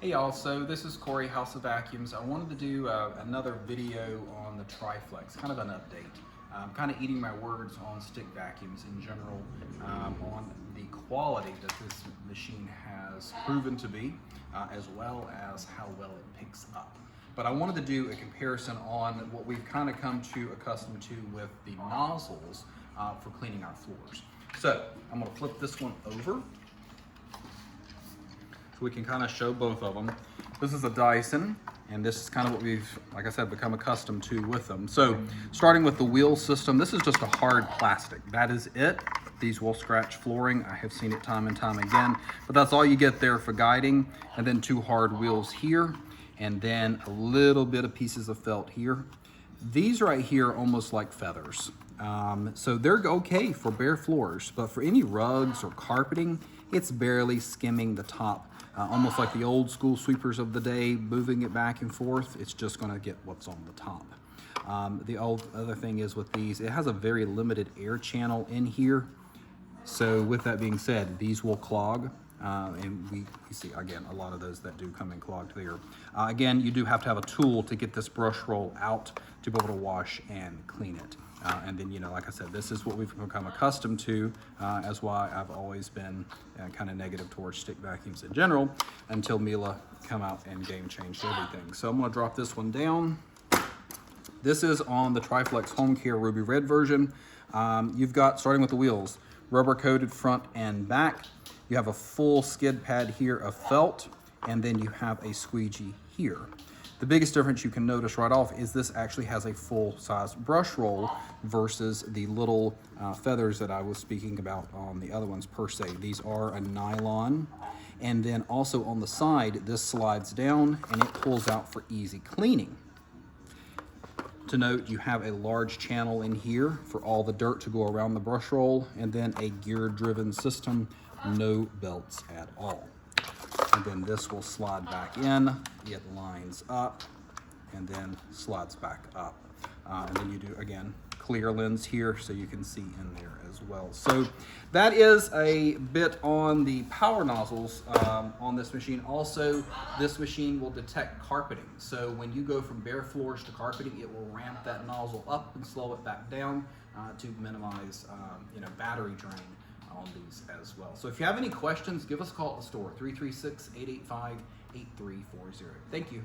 Hey y'all, so this is Corey, House of Vacuums. I wanted to do another video on the TriFlex, kind of an update. I'm kind of eating my words on stick vacuums in general, on the quality that this machine has proven to be, as well as how well it picks up. But I wanted to do a comparison on what we've kind of come to accustomed to with the nozzles for cleaning our floors. So I'm going to flip this one over, so we can kind of show both of them. This is a Dyson, and this is kind of what we've, like I said, become accustomed to with them. So starting with the wheel system, this is just a hard plastic. That is it. These will scratch flooring. I have seen it time and time again, but that's all you get there for guiding. And then two hard wheels here, and then a little bit of pieces of felt here. These right here are almost like feathers. So they're okay for bare floors, but for any rugs or carpeting, it's barely skimming the top. Almost like the old school sweepers of the day, moving it back and forth, it's just gonna get what's on the top. The other thing is with these, it has a very limited air channel in here. So with that being said, these will clog. And we see, again, a lot of those that do come in clogged there. Again, you do have to have a tool to get this brush roll out to be able to wash and clean it. And then, you know, like I said, this is what we've become accustomed to, as why I've always been kind of negative towards stick vacuums in general, until Miele come out and game changed everything. So I'm gonna drop this one down. This is on the TriFlex Home Care Ruby Red version. You've got, starting with the wheels, rubber coated front and back. You have a full skid pad here of felt, and then you have a squeegee here. The biggest difference you can notice right off is this actually has a full-size brush roll versus the little feathers that I was speaking about on the other ones per se. These are a nylon, and then also on the side, this slides down and it pulls out for easy cleaning. To note, you have a large channel in here for all the dirt to go around the brush roll, and then a gear-driven system, no belts at all. And then this will slide back in, it lines up, and then slides back up. And then you do, again, clear lens here so you can see in there as well. So that is a bit on the power nozzles on this machine. Also, this machine will detect carpeting. So when you go from bare floors to carpeting, it will ramp that nozzle up and slow it back down to minimize battery drain on these as well. So if you have any questions, give us a call at the store, 336-885-8340. Thank you.